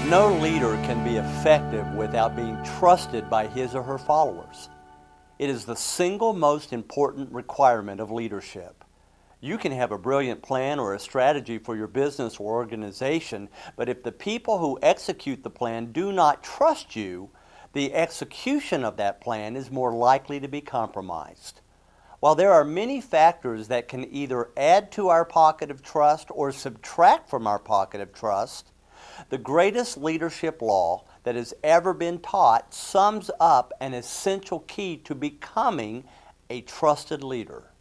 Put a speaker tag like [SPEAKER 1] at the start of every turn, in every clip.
[SPEAKER 1] No leader can be effective without being trusted by his or her followers. It is the single most important requirement of leadership. You can have a brilliant plan or a strategy for your business or organization, but if the people who execute the plan do not trust you, the execution of that plan is more likely to be compromised. While there are many factors that can either add to our pocket of trust or subtract from our pocket of trust, the greatest leadership law that has ever been taught sums up an essential key to becoming a trusted leader.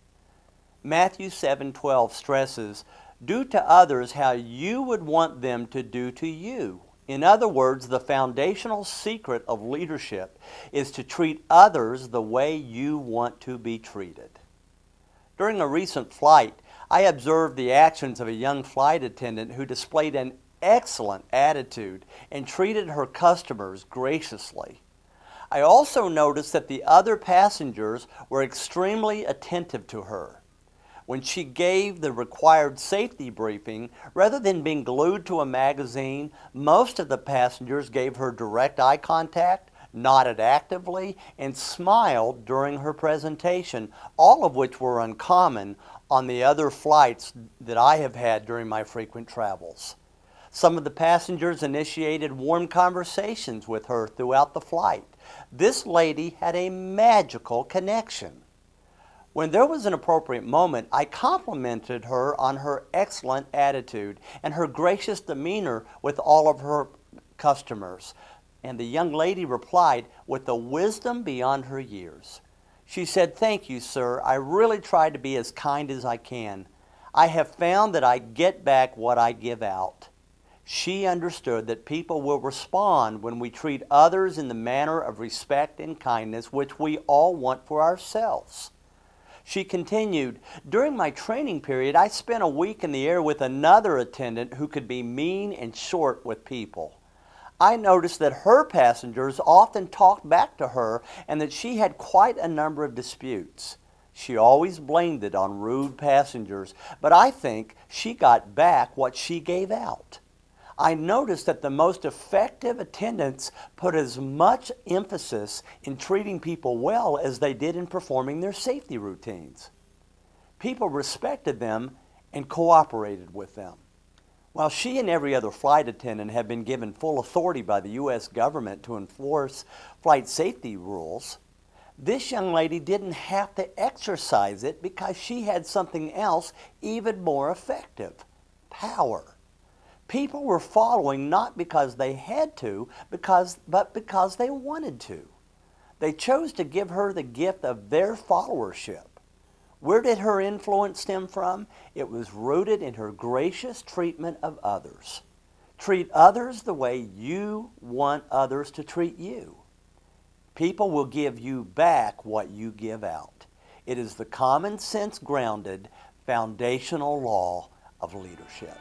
[SPEAKER 1] Matthew 7:12 stresses, "Do to others how you would want them to do to you." In other words, the foundational secret of leadership is to treat others the way you want to be treated. During a recent flight, I observed the actions of a young flight attendant who displayed an excellent attitude and treated her customers graciously. I also noticed that the other passengers were extremely attentive to her. When she gave the required safety briefing, rather than being glued to a magazine, most of the passengers gave her direct eye contact, nodded actively, and smiled during her presentation, all of which were uncommon on the other flights that I have had during my frequent travels. Some of the passengers initiated warm conversations with her throughout the flight. This lady had a magical connection. When there was an appropriate moment, I complimented her on her excellent attitude and her gracious demeanor with all of her customers. And the young lady replied with a wisdom beyond her years. She said, "Thank you, sir. I really try to be as kind as I can. I have found that I get back what I give out." She understood that people will respond when we treat others in the manner of respect and kindness which we all want for ourselves. She continued, "During my training period, I spent a week in the air with another attendant who could be mean and short with people. I noticed that her passengers often talked back to her and that she had quite a number of disputes. She always blamed it on rude passengers, but I think she got back what she gave out. I noticed that the most effective attendants put as much emphasis in treating people well as they did in performing their safety routines. People respected them and cooperated with them." While she and every other flight attendant have been given full authority by the U.S. government to enforce flight safety rules, this young lady didn't have to exercise it because she had something else even more effective: power. People were following not because they had to, but because they wanted to. They chose to give her the gift of their followership. Where did her influence stem from? It was rooted in her gracious treatment of others. Treat others the way you want others to treat you. People will give you back what you give out. It is the common sense grounded, foundational law of leadership.